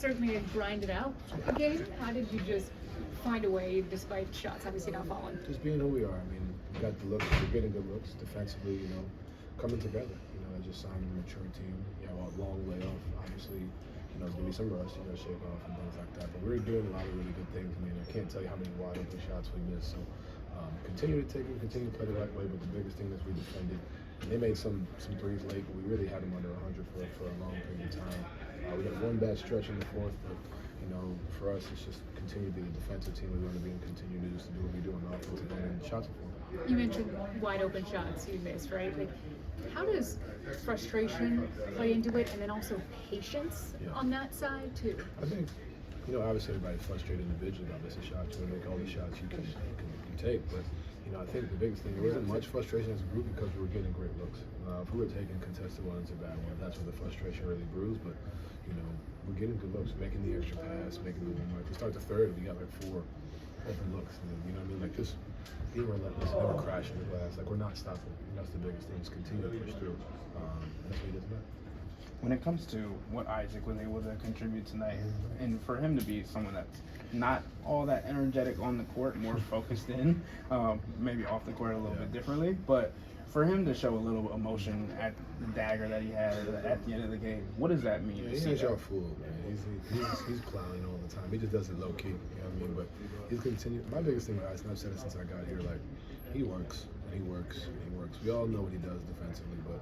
certainly a grinded out game. How did you just find a way despite shots obviously not falling? Just being who we are. I mean, we got the looks, we're getting good looks defensively, coming together. I just signed a mature team. You have a long layoff, obviously. There's going to be some rust, shake off and things like that. But we're doing a lot of really good things. I mean, I can't tell you how many wide open shots we missed. So continue to take them, continue to play the right way. But the biggest thing is we defended. And they made some threes late, but we really had them under 100 for a long period of time. We got one bad stretch in the fourth, but for us, it's just continue to be the defensive team we want to be and continue to just do what we do on offense and shots are falling. You mentioned wide open shots you missed, right? Like, how does frustration play into it, and then also patience on that side too? I think, obviously everybody's frustrated individually about missing shots. You want to make all the shots you can take, but I think the biggest thing, there wasn't much frustration as a group because we were getting great looks. If we were taking contested ones or bad ones, that's where the frustration really brews. But we're getting good looks, making the extra pass, making the one. We start the third, we got like 4 open looks. You know what I mean? Like just being relentless, never crashing the glass. Like we're not stopping. That's the biggest thing. Just continue to push through. That's what he does best. When it comes to what Isaac was able to contribute tonight, and for him to be someone that's not all that energetic on the court, more focused in, maybe off the court a little bit differently, but for him to show a little emotion at the dagger that he had at the end of the game, what does that mean? Yeah, he ain't y'all fooled, man. He's clowning all the time. He just does it low key, you know what I mean? But he's continued. My biggest thing with Isaac, and I've said it since I got here, like he works and he works and he works. We all know what he does defensively, but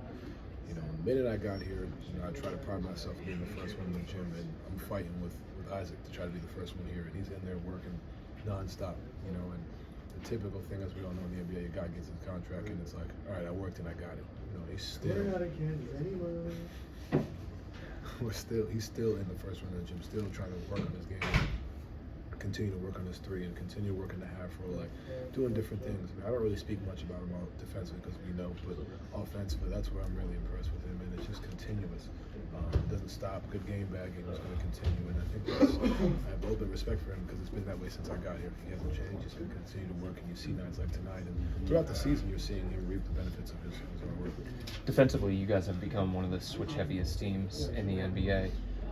the minute I got here, I try to pride myself on being the first one in the gym, and I'm fighting with Isaac to try to be the first one here, and he's in there working nonstop, and the typical thing, as we all know in the NBA, a guy gets his contract and it's like, all right, I worked and I got it. He's still. He's still in the first one in the gym, still trying to work on his game, continue to work on his three, and continue working the half roll, like doing different things. I don't really speak much about him all defensively because we know, but offensively, that's where I'm really impressed with him, and it's just continuous. It doesn't stop. Good game bagging is going to continue, and I think I have open respect for him because it's been that way since I got here. He hasn't changed. He's going to continue to work, and you see nights like tonight, and throughout the season, you're seeing him reap the benefits of his hard work. Defensively, you guys have become one of the switch-heaviest teams in the NBA,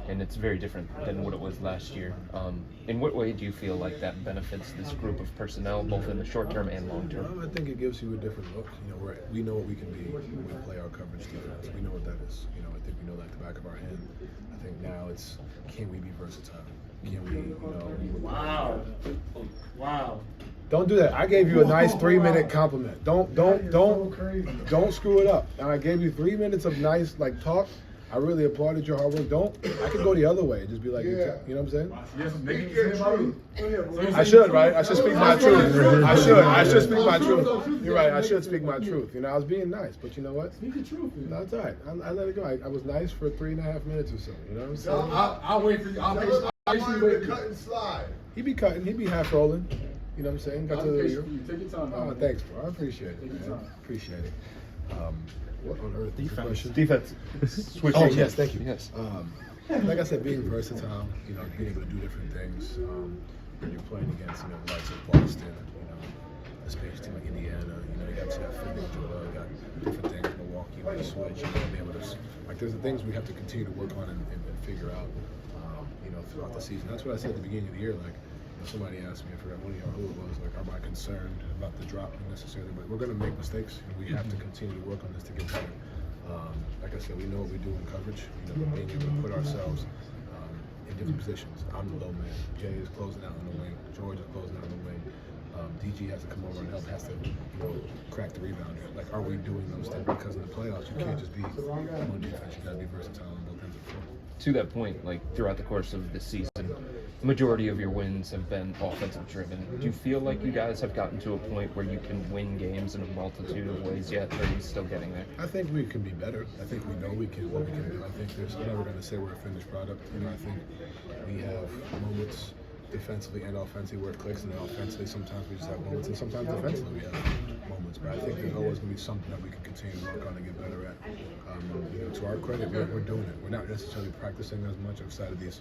and it's very different than what it was last year. In what way do you feel like that benefits this group of personnel, both in the short term and long term? I think it gives you a different look. We know what we can be when we play our coverage defense. We know what that is. I think we know that the back of our hand. I think now it's, can we be versatile? Can we, Wow. Don't do that. I gave you a nice 3-minute compliment. Don't screw it up. And I gave you 3 minutes of nice talk. I really applauded your hard work. I could go the other way and just be like, you know what I'm saying? I should, right? I should speak my truth. I should speak my truth. You're right. I should speak my truth. I was being nice, but you know what? Speak the truth. No, it's all right. I let it go. I was nice for 3.5 minutes or so. You know what I'm saying? I'll wait for you. I'll patiently cut and slide. He'd be cutting. He'd be half rolling. You know what I'm saying? Got to the Take your time. Oh, thanks, bro. I appreciate it, man. Appreciate it. What on earth is the question? Defense. Oh, yes, thank you. Yes. Like I said, being versatile, being able to do different things. When you're playing against, the likes of Boston, a space team like Indiana, you got to have Philly, Georgia, you got different things, Milwaukee, with the switch, be able to, there's the things we have to continue to work on and figure out, throughout the season. That's what I said at the beginning of the year, somebody asked me, I forgot one of y'all who it was, am I concerned about the drop necessarily? But we're going to make mistakes, and we have to continue to work on this to get better. Like I said, we know what we do in coverage, being able to put ourselves in different positions. I'm the low man. Jay is closing out in the wing. George is closing out in the wing. DG has to come over and help, has to crack the rebound. Are we doing those things? Because in the playoffs, you can't just be on defense. You got to be versatile on both ends of the floor. To that point, throughout the course of this season, the majority of your wins have been offensive driven. Do you feel like you guys have gotten to a point where you can win games in a multitude of ways yet, or are you still getting there? I think we can be better. I think we know what we can do. I think I'm never going to say we're a finished product. I think we have moments defensively and offensively where it clicks, and then offensively sometimes we just have moments, and sometimes defensively we have moments. But I think there's always going to be something that we can continue to work on and get better at. To our credit, we're doing it. We're not necessarily practicing as much outside of these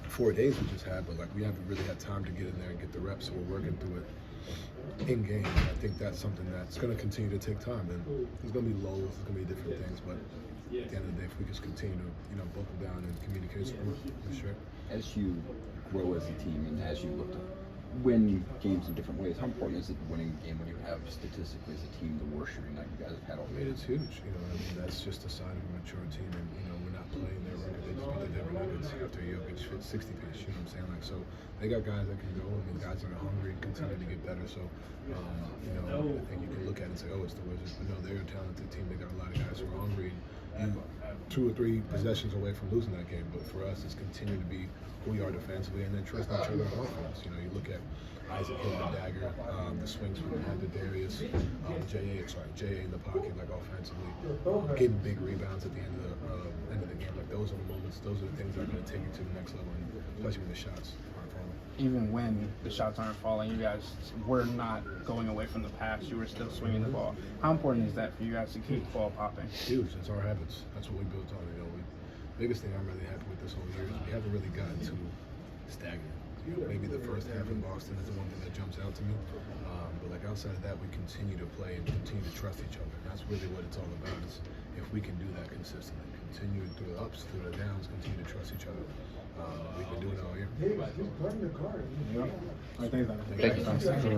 4 days we just had, but we haven't really had time to get in there and get the reps, so we're working through it in game. I think that's something that's going to continue to take time, and there's going to be lows, there's going to be different things, but at the end of the day, if we just continue to, buckle down and communicate, for sure. As you grow as a team and as you look to win games in different ways, how important is it winning a game when you have statistically as a team the worst shooting night you guys have had all I mean, year? it's huge. That's just a sign of a mature team, and we're not playing their record. They just beat the Denver Nuggets after Jokic hit 60 piece. You know what I'm saying? Like, so they got guys that can go, and guys that are hungry and continue to get better. So, I think you can look at it and say, oh, it's the Wizards, but no, they're a talented team. They got a lot of guys who are hungry. And 2 or 3 possessions away from losing that game, but for us, it's continue to be who we are defensively, and then trust each other on offense. You look at Isaac hitting the dagger, the swings from Darius, J.A. in the pocket, like offensively, getting big rebounds at the end of the game. Like those are the moments, those are the things that are going to take you to the next level, and especially when the shots aren't falling. Even when the shots aren't falling, you guys were not going away from the pass. You were still swinging the ball. How important is that for you guys to keep the ball popping? Huge. It's our habits. That's what we built on. Biggest thing I'm really happy with this whole year is we haven't really gotten too stagnant. Maybe the first half in Boston is the one thing that jumps out to me. But like outside of that, we continue to play and continue to trust each other. And that's really what it's all about. Is if we can do that consistently, continue through the ups, through the downs, continue to trust each other. We've been doing it all year. All right, thanks, Donovan. Thank you.